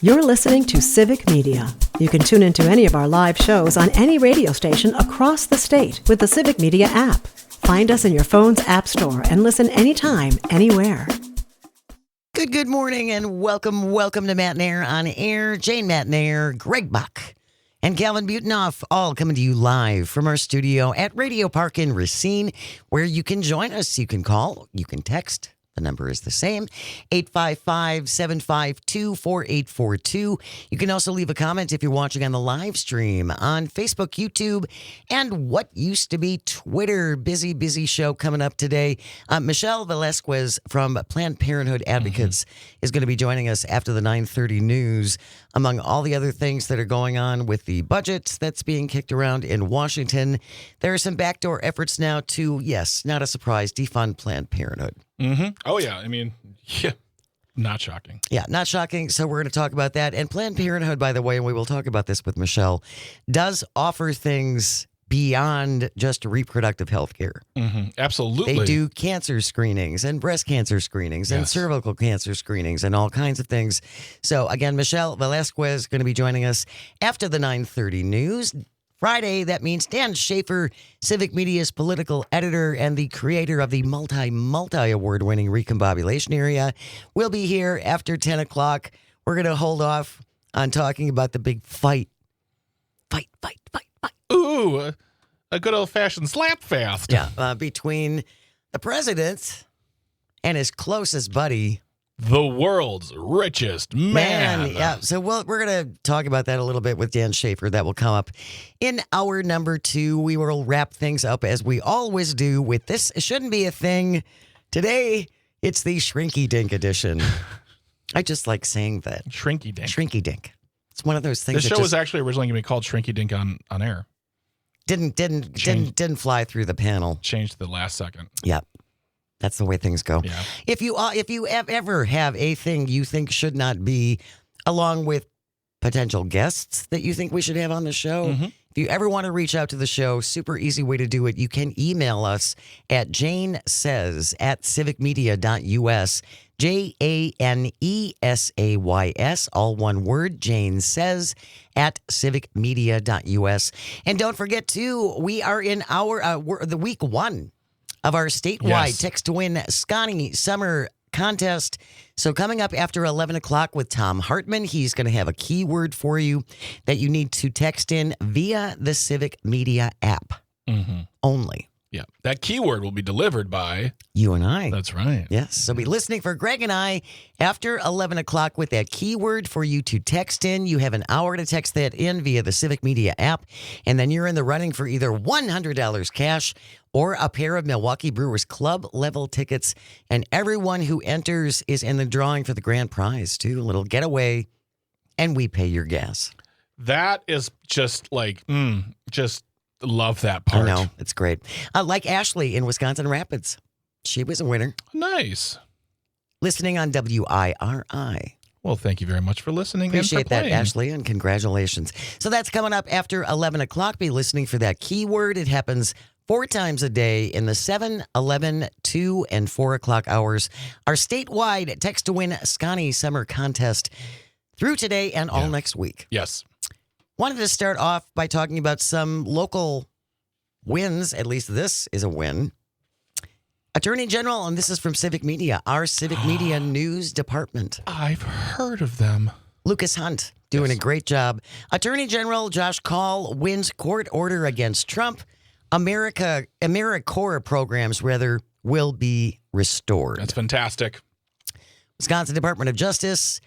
You're listening to Civic Media. You can tune into any of our live shows on any radio station across the state with the Civic Media app. Find us in your phone's app store and listen anytime, anywhere. Good morning and welcome to Matt and Air on Air. Jane Matt and Air, Greg Buck, and Calvin Butenoff, all coming to you live from our studio at Radio Park in Racine, where you can join us. You can call, you can text. The number is the same, 855-752-4842. You can also leave a comment if you're watching on the live stream on Facebook, YouTube, and what used to be Twitter. Busy show coming up today. Michelle Velasquez from Planned Parenthood Advocates is going to be joining us after the 9:30 news. Among all the other things that are going on with the budget that's being kicked around in Washington, there are some backdoor efforts now to, yes, not a surprise, defund Planned Parenthood. Mm-hmm. Oh, yeah. I mean, yeah, not shocking. Yeah, not shocking. So we're going to talk about that. And Planned Parenthood, by the way, and we will talk about this with Michelle, does offer things beyond just reproductive health care. Mm-hmm. Absolutely. They do cancer screenings and breast cancer screenings and cervical cancer screenings and all kinds of things. So, again, Michelle Velasquez is going to be joining us after the 9:30 news. Friday, that means Dan Schaefer, Civic Media's political editor and the creator of the multi-award-winning Recombobulation Area, will be here after 10 o'clock. We're going to hold off on talking about the big fight. Fight. Ooh, a good old-fashioned slap fest. Yeah, between the president and his closest buddy, the world's richest man. Yeah, so we're going to talk about that a little bit with Dan Schaefer. That will come up in hour number 2. We will wrap things up as we always do with this. It shouldn't be a thing. Today, it's the Shrinky Dink edition. I just like saying that. Shrinky Dink. Shrinky Dink. It's one of those things. This show was actually originally going to be called Shrinky Dink on air. Didn't fly through the panel. Changed the last second. Yeah. That's the way things go. Yeah. If you ever have a thing you think should not be, along with potential guests that you think we should have on the show, if you ever want to reach out to the show, super easy way to do it. You can email us at janesays@civicmedia.us. JANESAYS, all one word, Jane Says @civicmedia.us. And don't forget, too, we are in the week 1 of our statewide Text to Win Scotty Summer Contest. So coming up after 11 o'clock with Tom Hartman, he's going to have a keyword for you that you need to text in via the Civic Media app only. Yeah, that keyword will be delivered by you and I. That's right. Yes, so be listening for Greg and I after 11 o'clock with that keyword for you to text in. You have an hour to text that in via the Civic Media app, and then you're in the running for either $100 cash or a pair of Milwaukee Brewers Club level tickets. And everyone who enters is in the drawing for the grand prize, too. A little getaway, and we pay your gas. That is just like, just love that part. I know. It's great. Like Ashley in Wisconsin Rapids. She was a winner. Nice. Listening on WIRI. Well, thank you very much for listening. Appreciate and for that, playing. Ashley, and congratulations. So that's coming up after 11 o'clock. Be listening for that keyword. It happens 4 times a day in the 7, 11, 2, and 4 o'clock hours. Our statewide Text to Win Scotty Summer Contest through today and all next week. Yes. Wanted to start off by talking about some local wins. At least this is a win. Attorney General, and this is from Civic Media, our Civic Media News Department. I've heard of them. Lucas Hunt doing a great job. Attorney General Josh Kaul wins court order against Trump. AmeriCorps programs, will be restored. That's fantastic. Wisconsin Department of Justice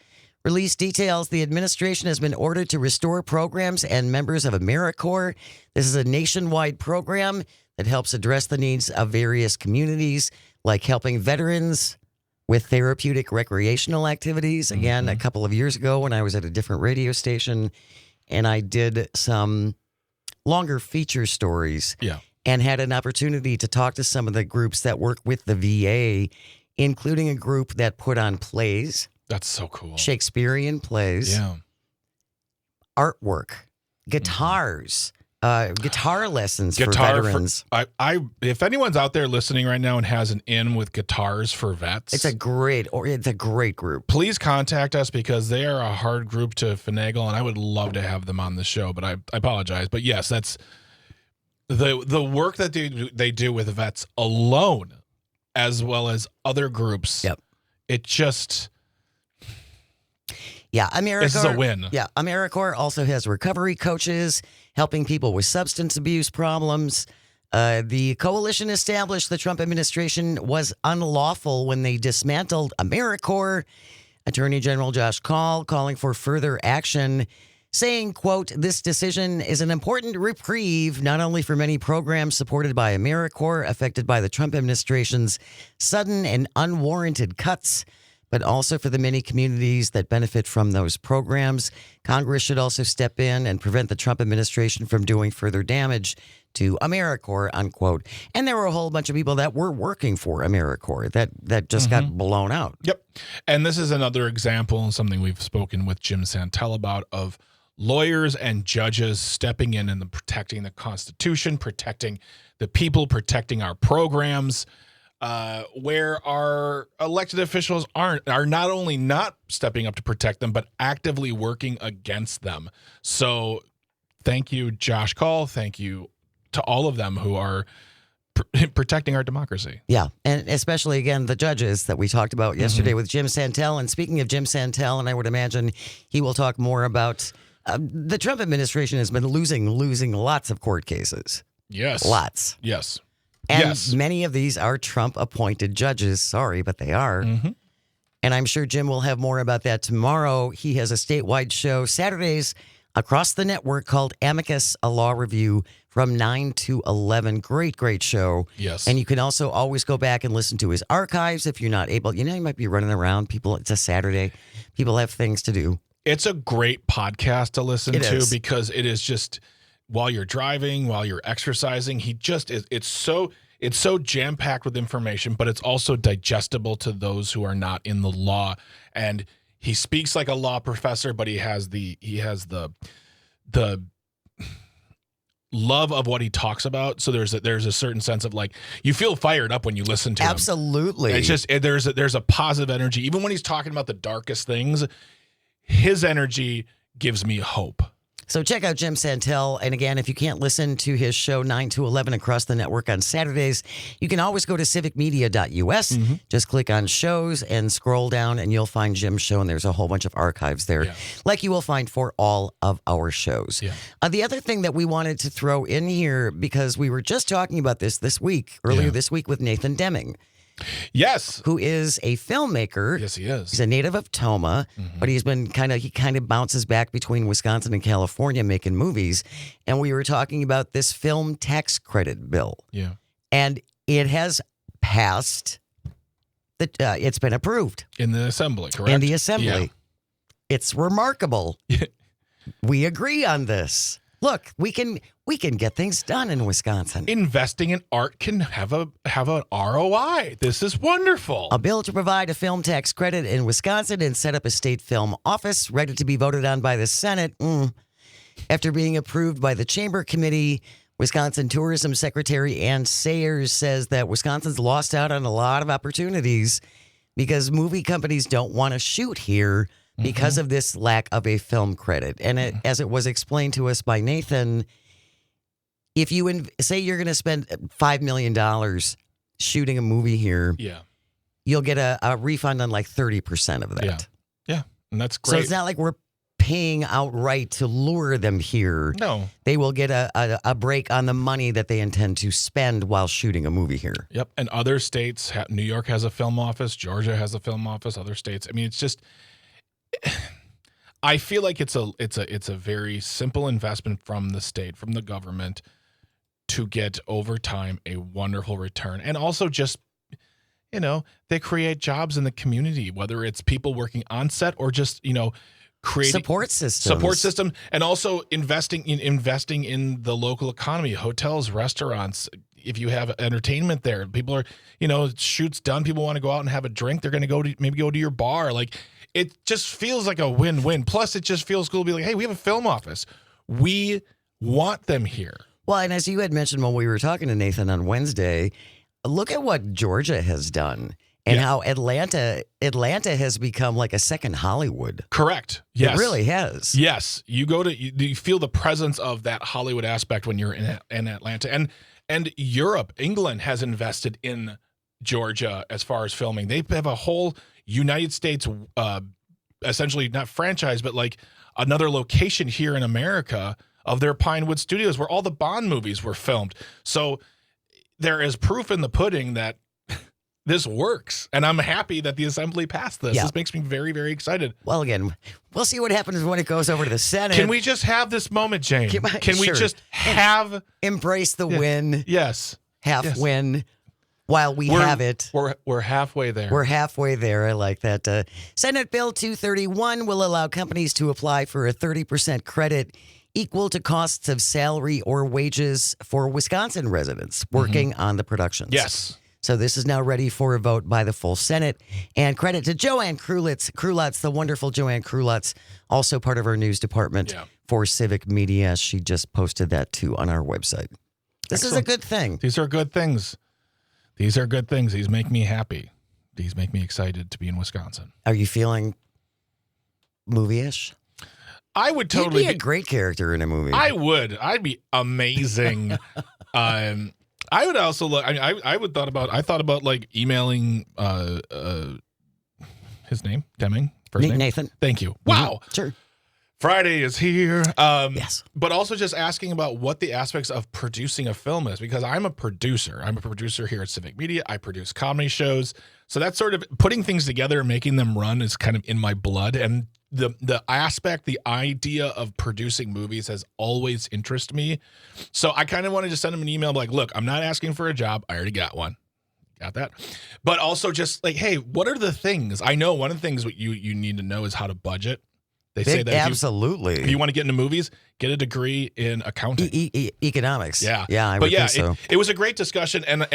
released details. The administration has been ordered to restore programs and members of AmeriCorps. This is a nationwide program that helps address the needs of various communities, like helping veterans with therapeutic recreational activities. Again, a couple of years ago when I was at a different radio station and I did some longer feature stories and had an opportunity to talk to some of the groups that work with the VA, including a group that put on plays. That's so cool. Shakespearean plays. Yeah. Artwork, guitars, guitar lessons for veterans. If anyone's out there listening right now and has an in with guitars for vets, it's a great group. Please contact us because they are a hard group to finagle, and I would love to have them on the show. But I apologize. But yes, that's the work that they do with vets alone, as well as other groups. Yep. It just. Yeah, AmeriCorps. This is a win. Yeah, AmeriCorps also has recovery coaches helping people with substance abuse problems. The coalition established the Trump administration was unlawful when they dismantled AmeriCorps. Attorney General Josh Kaul calling for further action, saying, quote, "This decision is an important reprieve, not only for many programs supported by AmeriCorps affected by the Trump administration's sudden and unwarranted cuts, but also for the many communities that benefit from those programs. Congress should also step in and prevent the Trump administration from doing further damage to AmeriCorps," unquote. And there were a whole bunch of people that were working for AmeriCorps that just got blown out. Yep. And this is another example and something we've spoken with Jim Santel about of lawyers and judges stepping in and protecting the Constitution, protecting the people, protecting our programs. Where our elected officials are not only not stepping up to protect them, but actively working against them. So thank you, Josh Kaul. Thank you to all of them who are protecting our democracy. Yeah, and especially, again, the judges that we talked about yesterday with Jim Santel. And speaking of Jim Santel, and I would imagine he will talk more about the Trump administration has been losing lots of court cases. Yes. Lots. Yes. And many of these are Trump-appointed judges. Sorry, but they are. Mm-hmm. And I'm sure Jim will have more about that tomorrow. He has a statewide show Saturdays across the network called Amicus, a law review from 9 to 11. Great show. Yes. And you can also always go back and listen to his archives if you're not able. You might be running around. It's a Saturday. People have things to do. It's a great podcast to listen to because it is just... while you're driving, while you're exercising, he just is. It's so jam-packed with information, but it's also digestible to those who are not in the law. And he speaks like a law professor, but he has the love of what he talks about. So there's a certain sense of like you feel fired up when you listen to him. Absolutely. It's just there's a positive energy. Even when he's talking about the darkest things, his energy gives me hope. So check out Jim Santel. And again, if you can't listen to his show 9 to 11 across the network on Saturdays, you can always go to civicmedia.us. Mm-hmm. Just click on shows and scroll down and you'll find Jim's show. And there's a whole bunch of archives there, like you will find for all of our shows. Yeah. The other thing that we wanted to throw in here, because we were just talking about this earlier this week with Nathan Deming. Yes. Who is a filmmaker. Yes, he is. He's a native of Toma, but he's been he kind of bounces back between Wisconsin and California making movies. And we were talking about this film tax credit bill. Yeah. And it has passed. It's been approved. In the assembly, correct? In the assembly. Yeah. It's remarkable. We agree on this. Look, we can get things done in Wisconsin. Investing in art can have an ROI. This is wonderful. A bill to provide a film tax credit in Wisconsin and set up a state film office ready to be voted on by the Senate. After being approved by the Chamber Committee, Wisconsin Tourism Secretary Ann Sayers says that Wisconsin's lost out on a lot of opportunities because movie companies don't want to shoot here because of this lack of a film credit. And as it was explained to us by Nathan, if you say you're going to spend $5 million shooting a movie here, you'll get a refund on like 30% of that. Yeah, and that's great. So it's not like we're paying outright to lure them here. No. They will get a break on the money that they intend to spend while shooting a movie here. Yep, and other states, New York has a film office, Georgia has a film office, other states. I mean, it's just... I feel like it's a very simple investment from the state, from the government, to get over time a wonderful return. And also just, they create jobs in the community, whether it's people working on set or just, creating support system, and also investing in the local economy, hotels, restaurants. If you have entertainment there, people are, shoots done, people want to go out and have a drink. They're going to maybe go to your bar. Like, it just feels like a win-win. Plus, it just feels cool to be like, hey, we have a film office. We want them here. Well, and as you had mentioned when we were talking to Nathan on Wednesday, look at what Georgia has done and how Atlanta has become like a second Hollywood. Correct. Yes. It really has. Yes. You feel the presence of that Hollywood aspect when you're in Atlanta. And Europe, England has invested in Georgia as far as filming. They have a whole United States, essentially not franchise, but like another location here in America of their Pinewood Studios where all the Bond movies were filmed. So there is proof in the pudding that this works. And I'm happy that the Assembly passed this. Yeah. This makes me very, very excited. Well, again, we'll see what happens when it goes over to the Senate. Can we just have this moment, Jane? Can we Sure. just have... Embrace the win, Yes. half win, while we have it. We're halfway there. We're halfway there. I like that. Senate Bill 231 will allow companies to apply for a 30% credit equal to costs of salary or wages for Wisconsin residents working on the productions. Yes. So this is now ready for a vote by the full Senate. And credit to Joanne Krulitz, the wonderful Joanne Krulitz, also part of our news department for Civic Media. She just posted that too on our website. This is a good thing. These are good things. These are good things. These make me happy. These make me excited to be in Wisconsin. Are you feeling movie-ish? I would totally You'd be a great character in a movie. I would. I'd be amazing. I would also look. I thought about like emailing his name, Deming, first name Nathan. Thank you. Wow. Sure. Friday is here. Yes. But also just asking about what the aspects of producing a film is, because I'm a producer. I'm a producer here at Civic Media. I produce comedy shows. So that's sort of putting things together and making them run is kind of in my blood. And the aspect, the idea of producing movies has always interested me. So I kind of wanted to send him an email like, look, I'm not asking for a job. I already got one. Got that. But also just like, hey, what are the things? I know one of the things what you need to know is how to budget. They say that absolutely. If you want to get into movies, get a degree in accounting. Economics. Yeah. I would think so. It was a great discussion, and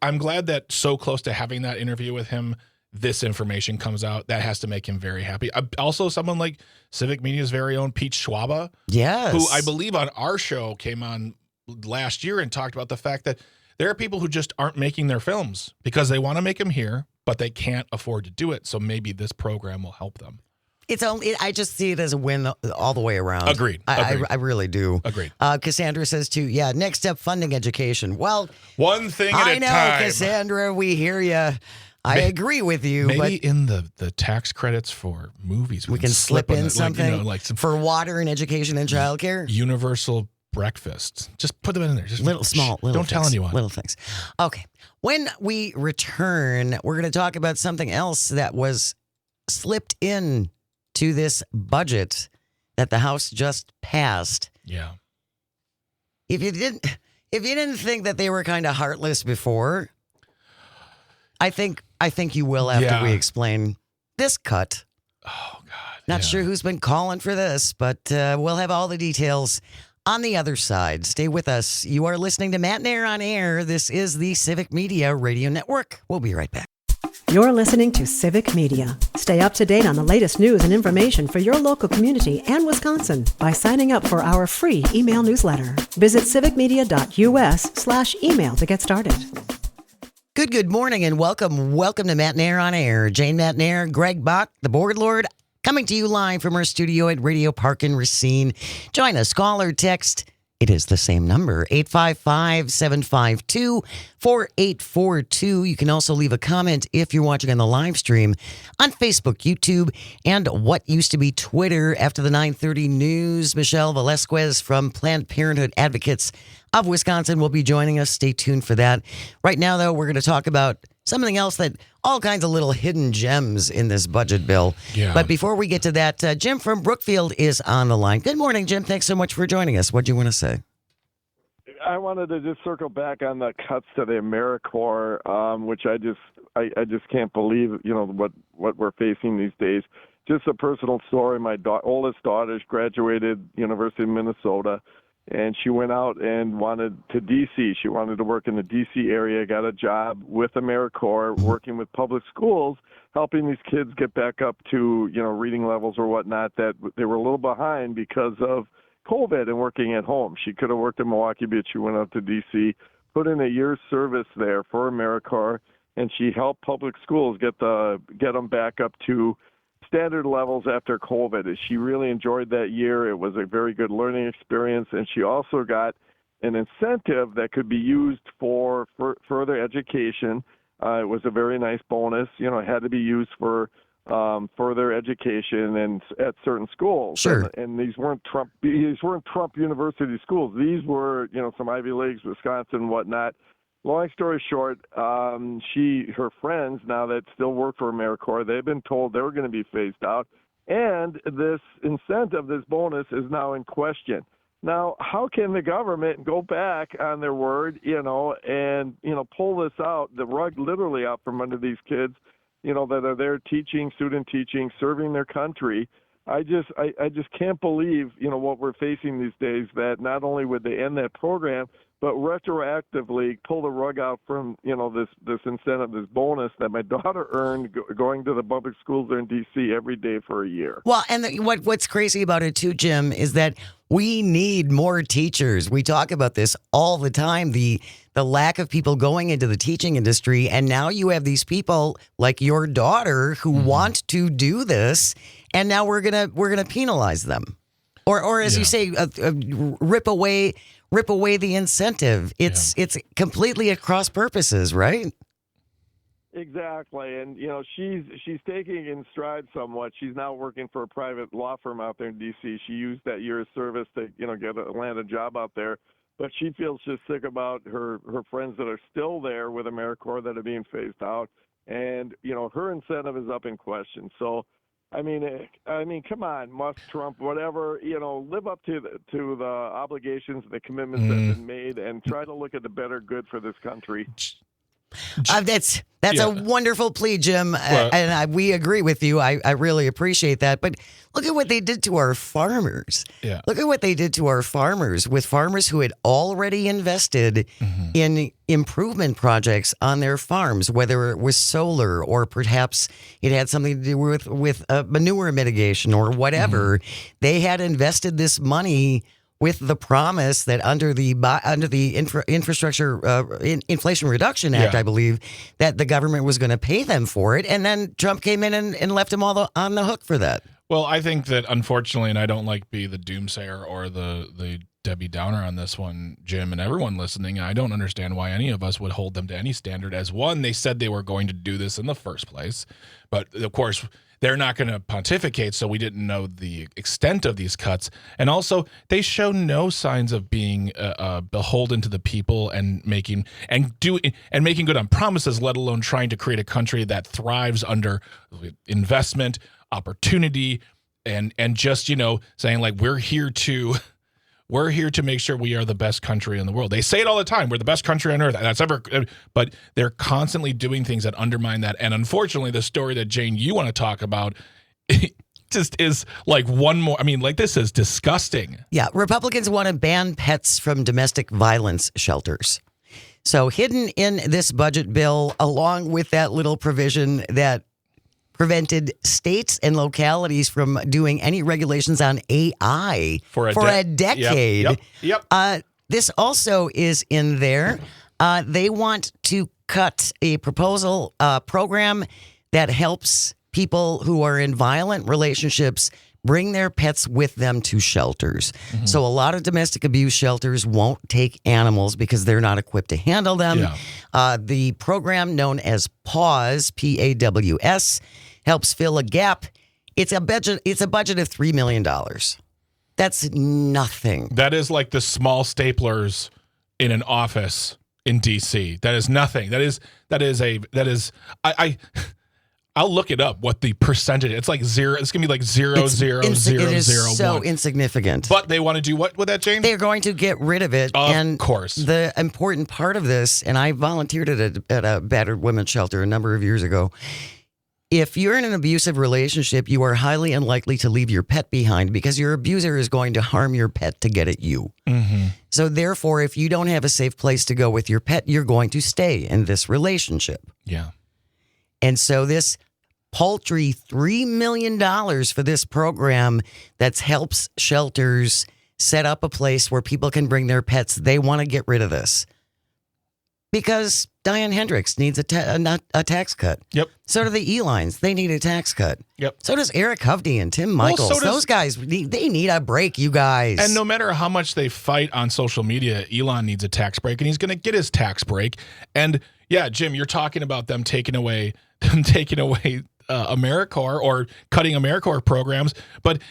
I'm glad that so close to having that interview with him, this information comes out. That has to make him very happy. Also, someone like Civic Media's very own Pete Schwaba, yes, who I believe on our show came on last year and talked about the fact that there are people who just aren't making their films because they want to make them here, but they can't afford to do it. So maybe this program will help them. I just see it as a win all the way around. Agreed. I really do. Agreed. Cassandra says too, next step, funding education. Well, one thing at a time. I know, Cassandra, we hear you. I agree with you. Maybe but in the tax credits for movies, we can slip in something like some for water and education and childcare. Universal breakfast. Just put them in there. Just little don't things, tell anyone. Little things. Okay. When we return, we're going to talk about something else that was slipped in to this budget that the House just passed. Yeah. If you didn't think that they were kind of heartless before, I think you will after we explain this cut. Oh God. Not sure who's been calling for this, but we'll have all the details on the other side. Stay with us. You are listening to Matt Nair on Air. This is the Civic Media Radio Network. We'll be right back. You're listening to Civic Media. Stay up to date on the latest news and information for your local community and Wisconsin by signing up for our free email newsletter. Visit civicmedia.us/email to get started. Good morning and welcome to Matt Nair on Air. Jane Matt Nair, Greg Bach, the board lord, coming to you live from our studio at Radio Park in Racine. Join us, call or text. It is the same number, 855-752-4842. You can also leave a comment if you're watching on the live stream on Facebook, YouTube, and what used to be Twitter. After the 9:30 news, Michelle Velasquez from Planned Parenthood Advocates of Wisconsin will be joining us. Stay tuned for that. Right now, though, we're going to talk about something else that all kinds of little hidden gems in this budget bill. Yeah. But before we get to that, Jim from Brookfield is on the line. Good morning, Jim. Thanks so much for joining us. What do you want to say? I wanted to just circle back on the cuts to the AmeriCorps, which I just can't believe, what we're facing these days. Just a personal story. My oldest daughter graduated University of Minnesota, and she went out and wanted to D.C. She wanted to work in the D.C. area, got a job with AmeriCorps, working with public schools, helping these kids get back up to, reading levels or whatnot that they were a little behind because of, COVID and working at home. She could have worked in Milwaukee, but she went up to D.C., put in a year's service there for AmeriCorps, and she helped public schools get them back up to standard levels after COVID. She really enjoyed that year. It was a very good learning experience, and she also got an incentive that could be used for further education. It was a very nice bonus. It had to be used for further education and at certain schools. Sure. And these weren't Trump University schools. These were, some Ivy Leagues, Wisconsin, whatnot. Long story short, her friends now that still work for AmeriCorps, they've been told they were going to be phased out. And this incentive, this bonus, is now in question. Now, how can the government go back on their word, and, pull this out, the rug literally out from under these kids, that are there teaching, student teaching, serving their country? I just can't believe, what we're facing these days, that not only would they end that program, but retroactively pull the rug out from, this incentive, this bonus that my daughter earned going to the public schools there in D.C. every day for a year. Well, and what's crazy about it too, Jim, is that we need more teachers. We talk about this all the time, the lack of people going into the teaching industry. And now you have these people like your daughter who want to do this. And now we're gonna penalize them. Or as you say, rip away the incentive. It's completely at cross purposes, right? Exactly, and she's taking in stride somewhat. She's now working for a private law firm out there in D.C. She used that year of service to land a job out there, but she feels just sick about her friends that are still there with AmeriCorps that are being phased out, and her incentive is up in question. So, I mean, come on, Musk, Trump, whatever, live up to the obligations, the commitments that have been made, and try to look at the better good for this country. That's a wonderful plea, Jim, and we agree with you. I really appreciate that. But look at what they did to our farmers. Yeah. Look at what they did to our farmers, with farmers who had already invested in improvement projects on their farms, whether it was solar or perhaps it had something to do with manure mitigation or whatever. They had invested this money with the promise that under the Inflation Reduction Act, I believe, that the government was going to pay them for it. And then Trump came in and left them all on the hook for that. Well, I think that unfortunately, and I don't like be the doomsayer or the Debbie Downer on this one, Jim, and everyone listening, I don't understand why any of us would hold them to any standard. As one, they said they were going to do this in the first place. But of course, they're not going to pontificate, so we didn't know the extent of these cuts. And also, they show no signs of being beholden to the people and making good on promises, let alone trying to create a country that thrives under investment, opportunity, and just saying like we're here to make sure we are the best country in the world. They say it all the time. We're the best country on earth. But they're constantly doing things that undermine that. And unfortunately, the story that, Jane, you want to talk about just is like one more. I mean, like, this is disgusting. Yeah. Republicans want to ban pets from domestic violence shelters. So hidden in this budget bill, along with that little provision that prevented states and localities from doing any regulations on AI for a decade. Yep. This also is in there. They want to cut a program that helps people who are in violent relationships bring their pets with them to shelters. So a lot of domestic abuse shelters won't take animals because they're not equipped to handle them. Yeah. The program known as PAWS, PAWS, helps fill a gap. It's a budget of $3 million. That's nothing. That is like the small staplers in an office in DC. That is nothing. I'll look it up what the percentage. It's like zero. It's gonna be like 0.000001. It is so insignificant. But they want to do what with that, Jane? They're going to get rid of it. Of course. The important part of this, and I volunteered at a battered women's shelter a number of years ago. If you're in an abusive relationship, you are highly unlikely to leave your pet behind because your abuser is going to harm your pet to get at you. So therefore, if you don't have a safe place to go with your pet, you're going to stay in this relationship. Yeah. And so this paltry $3 million for this program that helps shelters set up a place where people can bring their pets. They want to get rid of this because Diane Hendricks needs a tax cut. Yep. So do the Elines. They need a tax cut. Yep. So does Eric Hovde and Tim Michaels. so does- Those guys, they need a break, you guys. And no matter how much they fight on social media, Elon needs a tax break, and he's going to get his tax break. And yeah, Jim, you're talking about them taking away AmeriCorps or cutting AmeriCorps programs. But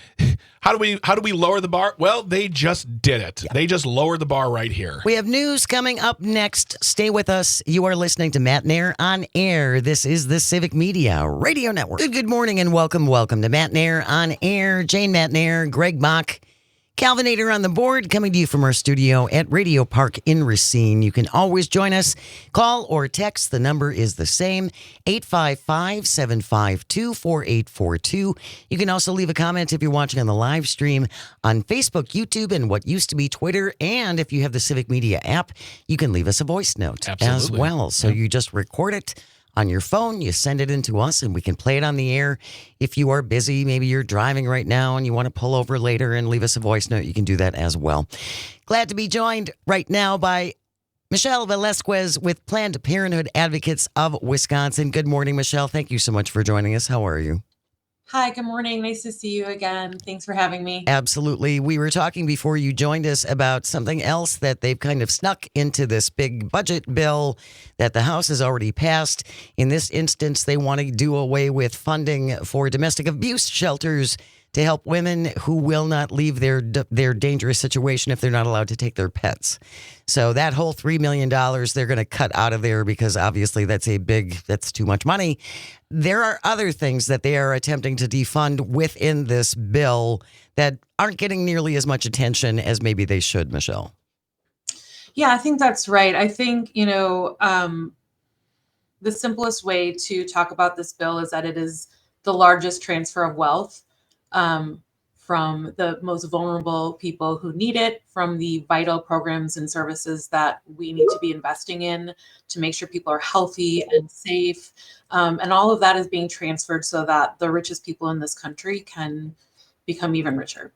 how do we lower the bar? Well, they just did it. Yeah. They just lowered the bar right here. We have news coming up next. Stay with us. You are listening to Matt Nair on Air. This is the Civic Media Radio Network. Good morning and welcome to Matt Nair on Air. Jane Matt Nair, Greg Mock, Calvinator on the board, coming to you from our studio at Radio Park in Racine. You can always join us. Call or text. The number is the same, 855-752-4842. You can also leave a comment if you're watching on the live stream on Facebook, YouTube, and what used to be Twitter. And if you have the Civic Media app, you can leave us a voice note as well. So you just record it on your phone, you send it in to us, and we can play it on the air. If you are busy, maybe you're driving right now and you want to pull over later and leave us a voice note, you can do that as well. Glad to be joined right now by Michelle Velasquez with Planned Parenthood Advocates of Wisconsin. Good morning, Michelle. Thank you so much for joining us. How are you? Hi, good morning. Nice to see you again. Thanks for having me. Absolutely. We were talking before you joined us about something else that they've kind of snuck into this big budget bill that the House has already passed. In this instance, they want to do away with funding for domestic abuse shelters to help women who will not leave their dangerous situation if they're not allowed to take their pets. So that whole $3 million they're going to cut out of there because obviously that's too much money. There are other things that they are attempting to defund within this bill that aren't getting nearly as much attention as maybe they should, Michelle. Yeah, I think that's right. I think, the simplest way to talk about this bill is that it is the largest transfer of wealth from the most vulnerable people who need it, from the vital programs and services that we need to be investing in to make sure people are healthy and safe. And all of that is being transferred so that the richest people in this country can become even richer.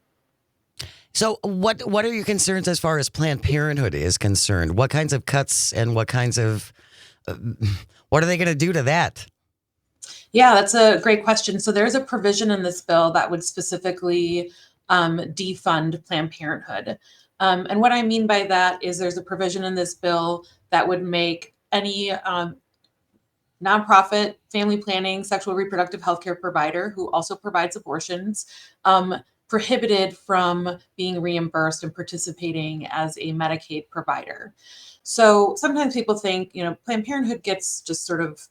So what are your concerns as far as Planned Parenthood is concerned? What kinds of cuts and what are they going to do to that? Yeah, that's a great question. So there's a provision in this bill that would specifically defund Planned Parenthood. And what I mean by that is there's a provision in this bill that would make any nonprofit family planning, sexual reproductive health care provider who also provides abortions prohibited from being reimbursed and participating as a Medicaid provider. So sometimes people think, Planned Parenthood gets just sort of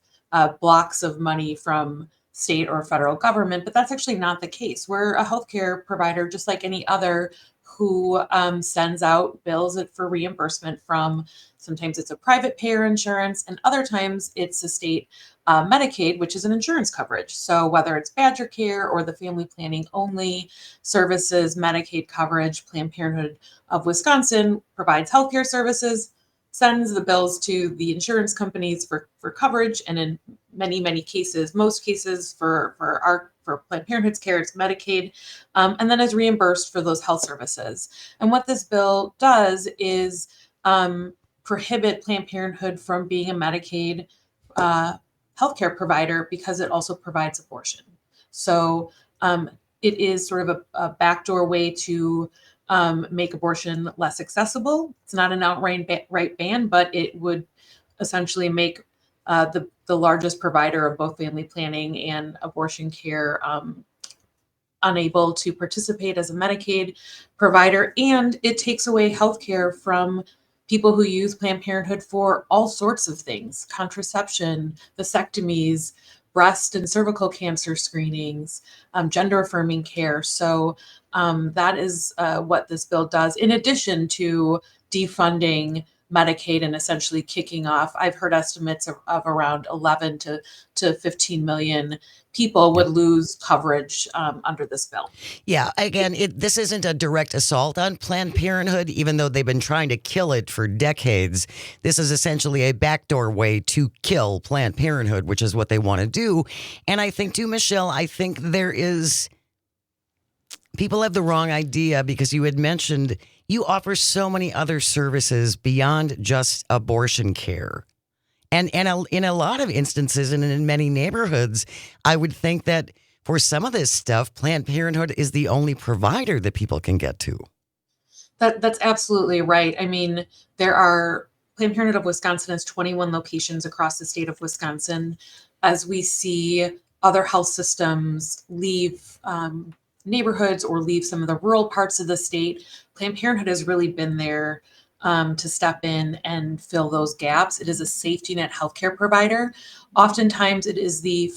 blocks of money from state or federal government, but that's actually not the case. We're a healthcare provider just like any other who sends out bills for reimbursement from, sometimes it's a private payer insurance, and other times it's a state Medicaid, which is an insurance coverage. So whether it's Badger Care or the family planning only services, Medicaid coverage, Planned Parenthood of Wisconsin provides healthcare services, sends the bills to the insurance companies for coverage, and in many cases, most cases for Planned Parenthood's care, it's Medicaid, and then is reimbursed for those health services. And what this bill does is prohibit Planned Parenthood from being a Medicaid healthcare provider because it also provides abortion. So it is sort of a backdoor way to make abortion less accessible. It's not an outright ban, but it would essentially make the largest provider of both family planning and abortion care unable to participate as a Medicaid provider. And it takes away healthcare from people who use Planned Parenthood for all sorts of things: contraception, vasectomies, breast and cervical cancer screenings, gender affirming care. So that is what this bill does, in addition to defunding Medicaid and essentially kicking off. I've heard estimates of around 11 to 15 million people would lose coverage under this bill. Yeah, again, this isn't a direct assault on Planned Parenthood, even though they've been trying to kill it for decades. This is essentially a backdoor way to kill Planned Parenthood, which is what they want to do. And I think too, Michelle, there is people have the wrong idea because you had mentioned you offer so many other services beyond just abortion care. And in a lot of instances and in many neighborhoods, I would think that for some of this stuff, Planned Parenthood is the only provider that people can get to. That's absolutely right. I mean, Planned Parenthood of Wisconsin has 21 locations across the state of Wisconsin. As we see other health systems leave neighborhoods or leave some of the rural parts of the state, Planned Parenthood has really been there to step in and fill those gaps. It is a safety net healthcare provider. Oftentimes, it is the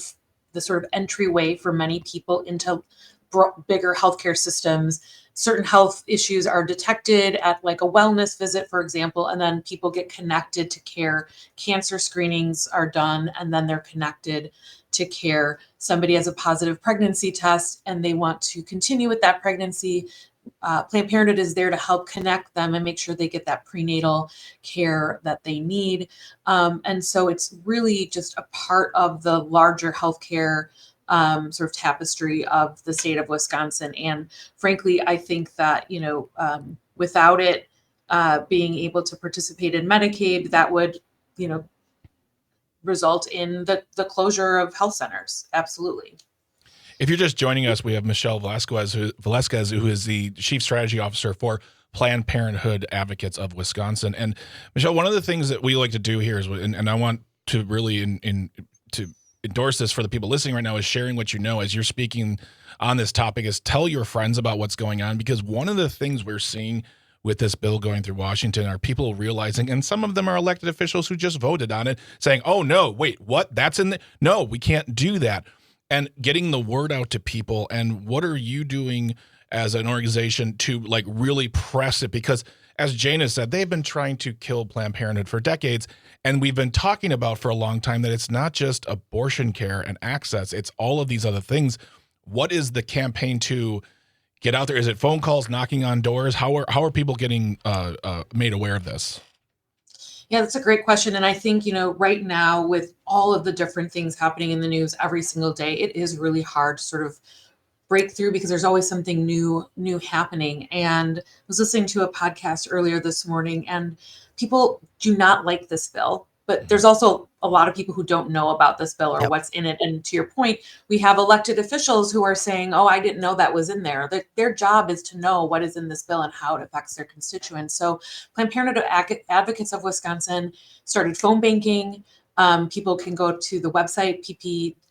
sort of entryway for many people into bigger healthcare systems. Certain health issues are detected at like a wellness visit, for example, and then people get connected to care. Cancer screenings are done, and then they're connected to care. Somebody has a positive pregnancy test and they want to continue with that pregnancy. Planned Parenthood is there to help connect them and make sure they get that prenatal care that they need. And so it's really just a part of the larger healthcare sort of tapestry of the state of Wisconsin. And frankly, I think that, without it being able to participate in Medicaid, that would, result in the closure of health centers. Absolutely. If you're just joining us, we have Michelle Velasquez, who is the Chief Strategy Officer for Planned Parenthood Advocates of Wisconsin. And Michelle, one of the things that we like to do here is, and I want to really to endorse this for the people listening right now, is sharing what you know as you're speaking on this topic, is tell your friends about what's going on. Because one of the things we're seeing with this bill going through Washington are people realizing, and some of them are elected officials who just voted on it, saying, oh, no, wait, what? That's in the, no, we can't do that. And getting the word out to people. And what are you doing as an organization to like really press it? Because as Jane has said, they've been trying to kill Planned Parenthood for decades. And we've been talking about for a long time that it's not just abortion care and access, it's all of these other things. What is the campaign to get out there? Is it phone calls, knocking on doors? How are people getting made aware of this? Yeah, that's a great question. And I think, right now with all of the different things happening in the news every single day, it is really hard to sort of break through because there's always something new happening. And I was listening to a podcast earlier this morning, and people do not like this bill, but there's also a lot of people who don't know about this bill or what's in it. And to your point, we have elected officials who are saying, oh, I didn't know that was in there. Their job is to know what is in this bill and how it affects their constituents. So Planned Parenthood Advocates of Wisconsin started phone banking. People can go to the website,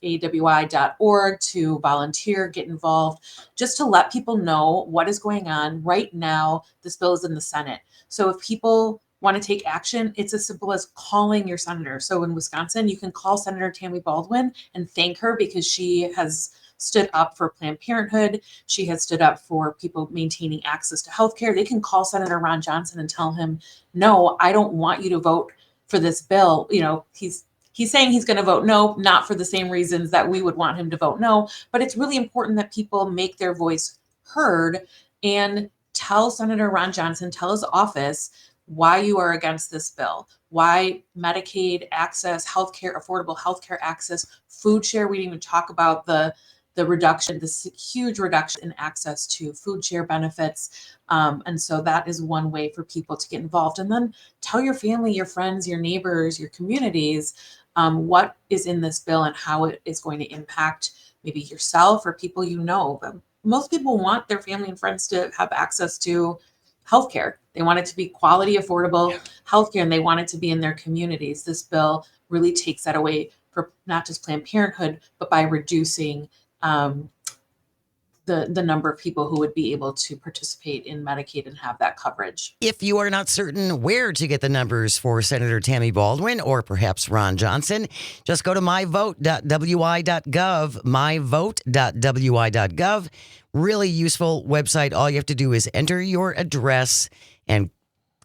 ppawi.org, to volunteer, get involved, just to let people know what is going on. Right now, this bill is in the Senate. So if people want to take action, it's as simple as calling your senator. So in Wisconsin, you can call Senator Tammy Baldwin and thank her because she has stood up for Planned Parenthood. She has stood up for people maintaining access to healthcare. They can call Senator Ron Johnson and tell him, no, I don't want you to vote for this bill. He's saying he's going to vote no, not for the same reasons that we would want him to vote no. But it's really important that people make their voice heard and tell Senator Ron Johnson, tell his office, why you are against this bill, why Medicaid access, healthcare, affordable healthcare access, food share. We didn't even talk about the reduction, this huge reduction in access to food share benefits. And so that is one way for people to get involved. And then tell your family, your friends, your neighbors, your communities, what is in this bill and how it is going to impact maybe yourself or people you know. But most people want their family and friends to have access to healthcare. They want it to be quality, affordable healthcare, and they want it to be in their communities. This bill really takes that away for not just Planned Parenthood, but by reducing the number of people who would be able to participate in Medicaid and have that coverage. If you are not certain where to get the numbers for Senator Tammy Baldwin or perhaps Ron Johnson, just go to myvote.wi.gov, myvote.wi.gov. Really useful website. All you have to do is enter your address and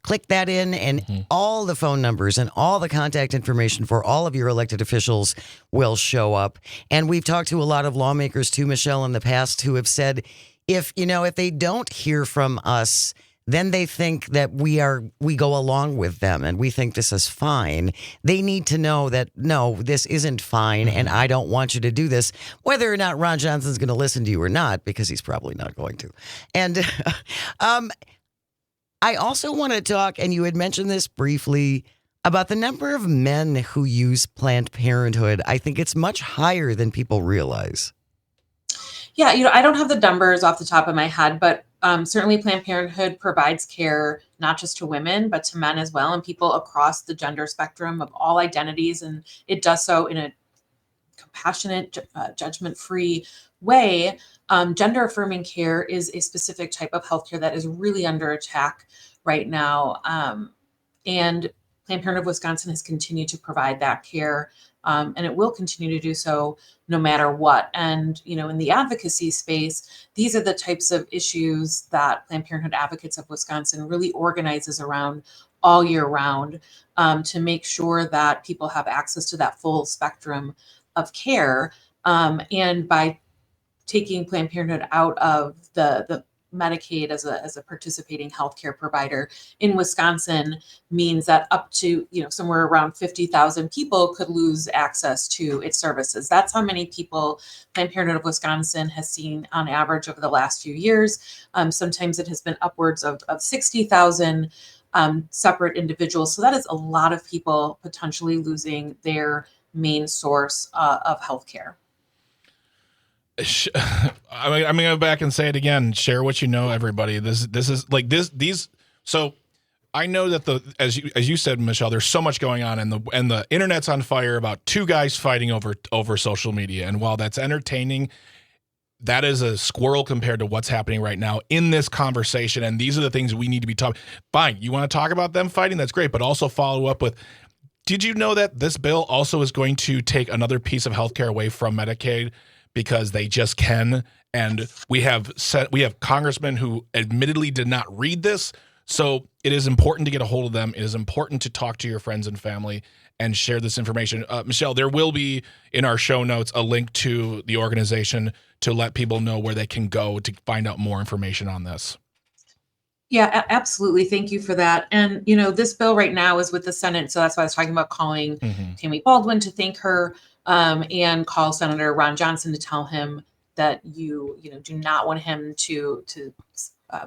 click that in, and all the phone numbers and all the contact information for all of your elected officials will show up. And we've talked to a lot of lawmakers too, Michelle, in the past who have said, if they don't hear from us, then they think that we go along with them and we think this is fine. They need to know that, no, this isn't fine and I don't want you to do this, whether or not Ron Johnson's going to listen to you or not, because he's probably not going to. And I also want to talk, and you had mentioned this briefly, about the number of men who use Planned Parenthood. I think it's much higher than people realize. Yeah, I don't have the numbers off the top of my head, but certainly Planned Parenthood provides care not just to women, but to men as well, and people across the gender spectrum of all identities. And it does so in a compassionate, judgment-free way. Gender affirming care is a specific type of healthcare that is really under attack right now. And Planned Parenthood of Wisconsin has continued to provide that care, and it will continue to do so no matter what. And, in the advocacy space, these are the types of issues that Planned Parenthood Advocates of Wisconsin really organizes around all year round, to make sure that people have access to that full spectrum of care. And by taking Planned Parenthood out of the Medicaid as a participating healthcare provider in Wisconsin means that up to, somewhere around 50,000 people could lose access to its services. That's how many people Planned Parenthood of Wisconsin has seen on average over the last few years. Sometimes it has been upwards of 60,000 separate individuals. So that is a lot of people potentially losing their main source of healthcare. I'm gonna go back and say it again. Share what you know, everybody. This is like these. So I know that as you said, Michelle, there's so much going on, and the internet's on fire about two guys fighting over social media. And while that's entertaining, that is a squirrel compared to what's happening right now in this conversation. And these are the things we need to be talking. Fine, you want to talk about them fighting? That's great, but also follow up with. Did you know that this bill also is going to take another piece of healthcare away from Medicaid? Because they just can, and we have congressmen who admittedly did not read this. So it is important to get a hold of them. It is important to talk to your friends and family and share this information. Michelle, there will be in our show notes a link to the organization to let people know where they can go to find out more information on this. Yeah, absolutely. Thank you for that. And, this bill right now is with the Senate. So that's why I was talking about calling Tammy Baldwin to thank her. And call Senator Ron Johnson to tell him that you do not want him to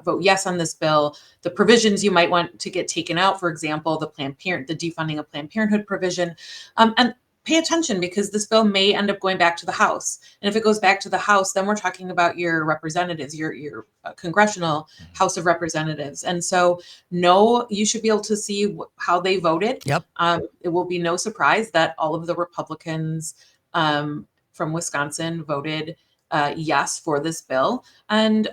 vote yes on this bill. The provisions you might want to get taken out, for example, the defunding of Planned Parenthood provision, and pay attention because this bill may end up going back to the House. And if it goes back to the House, then we're talking about your representatives, your congressional House of Representatives. And so, you should be able to see how they voted. Yep. It will be no surprise that all of the Republicans from Wisconsin voted yes for this bill. And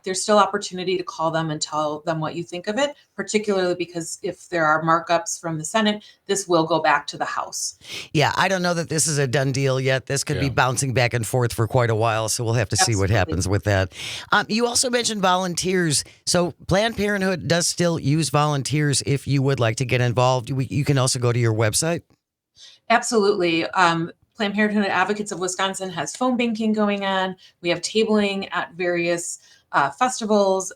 there's still opportunity to call them and tell them what you think of it, particularly because if there are markups from the Senate, this will go back to the House. Yeah, I don't know that this is a done deal yet. This could be bouncing back and forth for quite a while, so we'll have to see what happens with that. You also mentioned volunteers. So Planned Parenthood does still use volunteers if you would like to get involved. You can also go to your website. Absolutely. Planned Parenthood Advocates of Wisconsin has phone banking going on. We have tabling at various festivals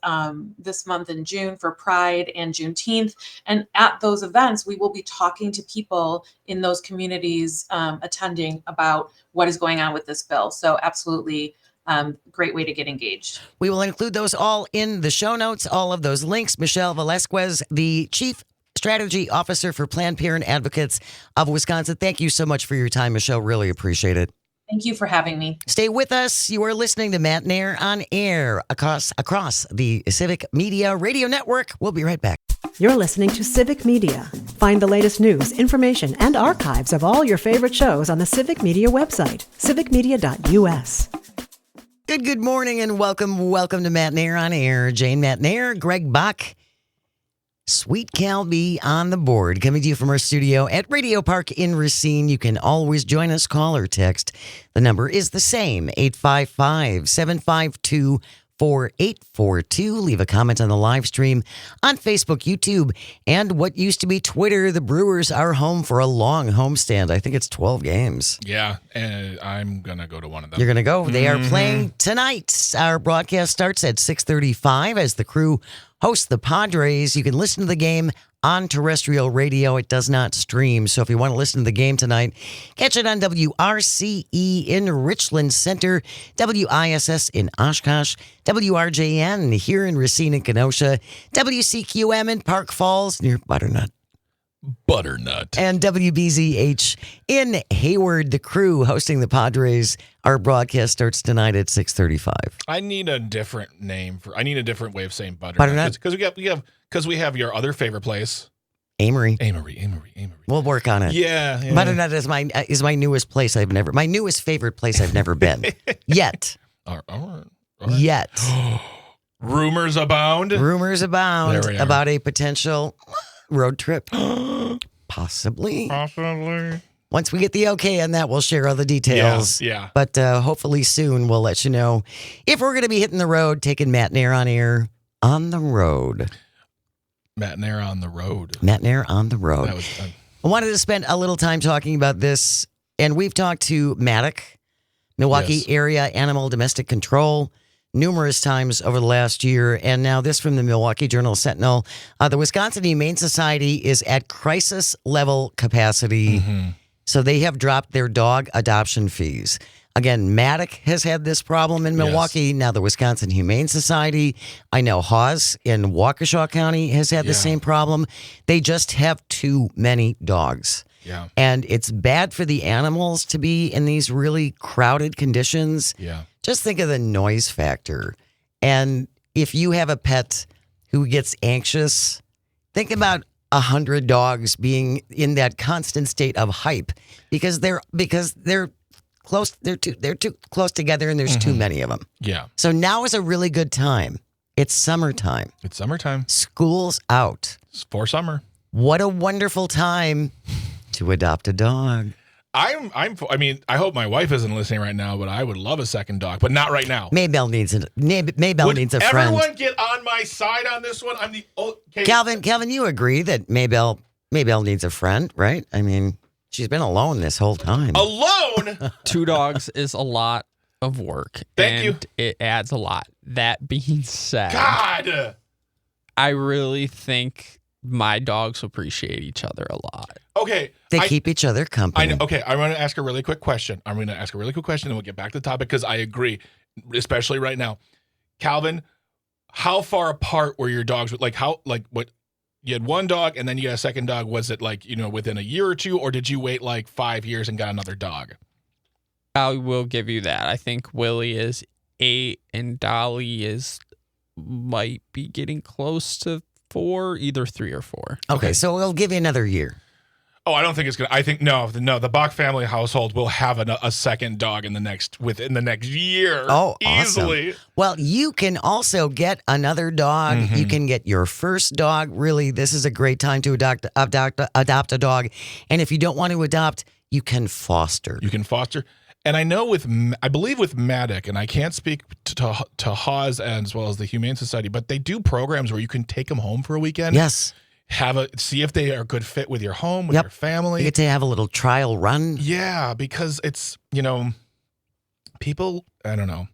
this month in June for Pride and Juneteenth. And at those events, we will be talking to people in those communities attending about what is going on with this bill. So absolutely. Great way to get engaged. We will include those all in the show notes, all of those links. Michelle Velasquez, the Chief Strategy Officer for Planned Parenthood Advocates of Wisconsin. Thank you so much for your time, Michelle. Really appreciate it. Thank you for having me. Stay with us. You are listening to Matt Nair on air across the Civic Media Radio Network. We'll be right back. You're listening to Civic Media. Find the latest news, information, and archives of all your favorite shows on the Civic Media website, civicmedia.us. Good morning and welcome to Matt Nair on air. Jane Matt Nair, Greg Bach, Sweet Cal B on the board, coming to you from our studio at Radio Park in Racine. You can always join us, call or text. The number is the same, 855-752 4842. Leave a comment on the live stream on Facebook, YouTube, and what used to be Twitter. The Brewers are home for a long homestand. I think it's 12 games. Yeah, and I'm going to go to one of them. You're going to go? They are playing tonight. Our broadcast starts at 6:35 as the Crew hosts the Padres. You can listen to the game on terrestrial radio. It does not stream. So if you want to listen to the game tonight, catch it on WRCE in Richland Center, WISS in Oshkosh, WRJN here in Racine and Kenosha, WCQM in Park Falls near Butternut, and WBZH in Hayward. The Crew hosting the Padres. Our broadcast starts tonight at 6:35. I need a different name I need a different way of saying Butternut. Because we have your other favorite place. Amory. We'll work on it. Yeah. Butternut is my newest place my newest favorite place I've never been. Yet. All right. Yet. Rumors abound. About a potential road trip. Possibly. Once we get the okay on that, we'll share all the details. Yeah. But hopefully soon we'll let you know if we're going to be hitting the road, taking Matt Nair on air on the road. Matt Nair on the road. That was fun. I wanted to spend a little time talking about this, and we've talked to Maddock, Milwaukee area animal domestic control, numerous times over the last year, and now this from the Milwaukee Journal-Sentinel. The Wisconsin Humane Society is at crisis level capacity, so they have dropped their dog adoption fees. Again, Maddock has had this problem in Milwaukee. Now the Wisconsin Humane Society, I know Hawes in Waukesha County has had the same problem. They just have too many dogs. Yeah. And it's bad for the animals to be in these really crowded conditions. Yeah. Just think of the noise factor. And if you have a pet who gets anxious, think about 100 dogs being in that constant state of hype because they're close. They're too close together, and there's too many of them. Yeah. So now is a really good time. It's summertime. School's out. It's for summer. What a wonderful time to adopt a dog. I mean, I hope my wife isn't listening right now, but I would love a second dog, but not right now. Maybelle needs a friend. Everyone get on my side on this one. I'm the Calvin, you agree that Maybelle needs a friend, right? I mean, she's been alone this whole time. Alone? 2 dogs is a lot of work. Thank you. It adds a lot. That being said, God, I really think my dogs appreciate each other a lot. Okay. They keep each other company. I know. Okay, I'm going to ask a really quick question. And we'll get back to the topic because I agree, especially right now. Calvin, how far apart were your dogs? What? You had one dog and then you got a second dog. Was it within a year or two, or did you wait 5 years and got another dog? I will give you that. I think Willie is 8 and Dolly might be getting close to 4, either 3 or 4. Okay, so we'll give you another year. Oh, I don't think it's gonna. I think no. The Bach family household will have a second dog within the next year. Oh, easily. Awesome. Well, you can also get another dog. You can get your first dog. Really, this is a great time to adopt a dog. And if you don't want to adopt, you can foster. And I know I believe with Maddock, and I can't speak to Hawes as well as the Humane Society, but they do programs where you can take them home for a weekend. Yes. See if they are a good fit with your home, with your family. You get to have a little trial run. Yeah, because it's, people, I don't know.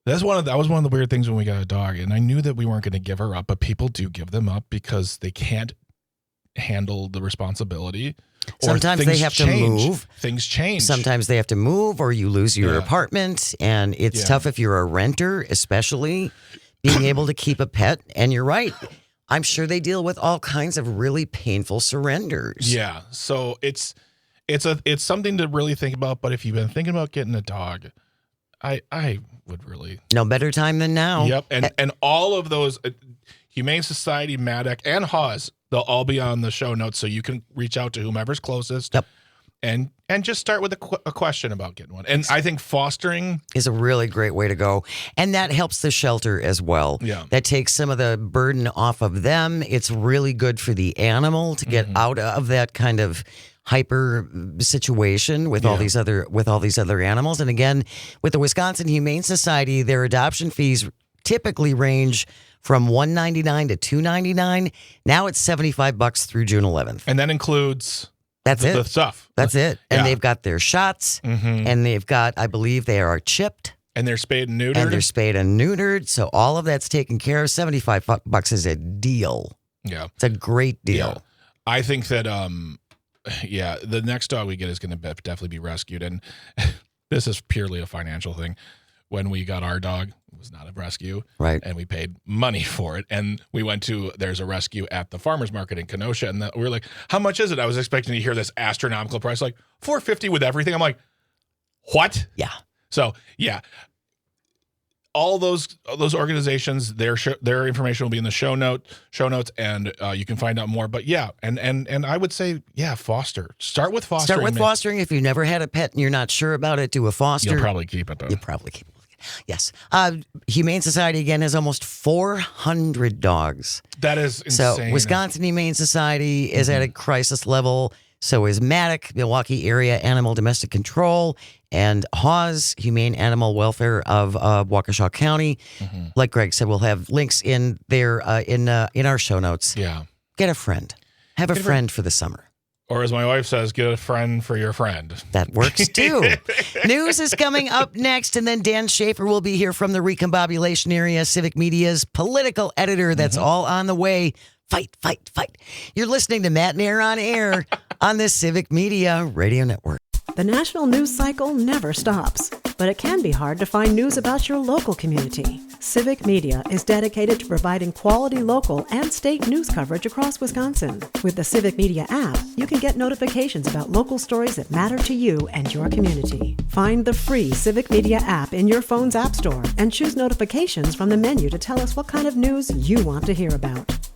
That was one of the weird things when we got a dog, and I knew that we weren't going to give her up, but people do give them up because they can't handle the responsibility. Sometimes they have to move. Things change. Sometimes they have to move, or you lose your apartment, and it's tough if you're a renter, especially being able to keep a pet. And you're right. I'm sure they deal with all kinds of really painful surrenders. Yeah. So it's something to really think about. But if you've been thinking about getting a dog, I would really. No better time than now. Yep. And all of those, Humane Society, Maddock, and Hawes, they'll all be on the show notes. So you can reach out to whomever's closest. Yep. And just start with a question about getting one. And I think fostering is a really great way to go. And that helps the shelter as well. Yeah. That takes some of the burden off of them. It's really good for the animal to get out of that kind of hyper situation with all these other animals. And again, with the Wisconsin Humane Society, their adoption fees typically range from $199 to $299. Now it's $75 through June 11th. And that includes the stuff. That's it. And Yeah. they've got their shots, and they've got, I believe they are chipped. And they're spayed and neutered. And they're spayed and neutered. So all of that's taken care of. $75 is a deal. Yeah. It's a great deal. Yeah. I think that, the next dog we get is going to definitely be rescued. And this is purely a financial thing. When we got our dog, it was not a rescue. Right. And we paid money for it. And we went to, there's a rescue at the farmer's market in Kenosha. And we were like, how much is it? I was expecting to hear this astronomical price, like $450 with everything. I'm like, what? Yeah. So, yeah. All those organizations, their information will be in the show notes, and you can find out more. But yeah, and I would say, yeah, foster. Start with fostering. Start with fostering. If you've never had a pet and you're not sure about it, do a foster. You'll probably keep it, though. You'll probably keep it. Yes. Humane Society, again, has almost 400 dogs. That is insane. So Wisconsin Humane Society is at a crisis level. So is Matic, Milwaukee Area Animal Domestic Control, and Hawes, Humane Animal Welfare of Waukesha County. Like Greg said, we'll have links in there in our show notes. Yeah. Get a friend. Have a friend for the summer. Or as my wife says, get a friend for your friend. That works too. News is coming up next, and then Dan Schaefer will be here from the Recombobulation Area, Civic Media's political editor. That's all on the way. Fight, fight, fight. You're listening to Matt and Air on Air on the Civic Media Radio Network. The national news cycle never stops, but it can be hard to find news about your local community. Civic Media is dedicated to providing quality local and state news coverage across Wisconsin. With the Civic Media app, you can get notifications about local stories that matter to you and your community. Find the free Civic Media app in your phone's app store and choose notifications from the menu to tell us what kind of news you want to hear about.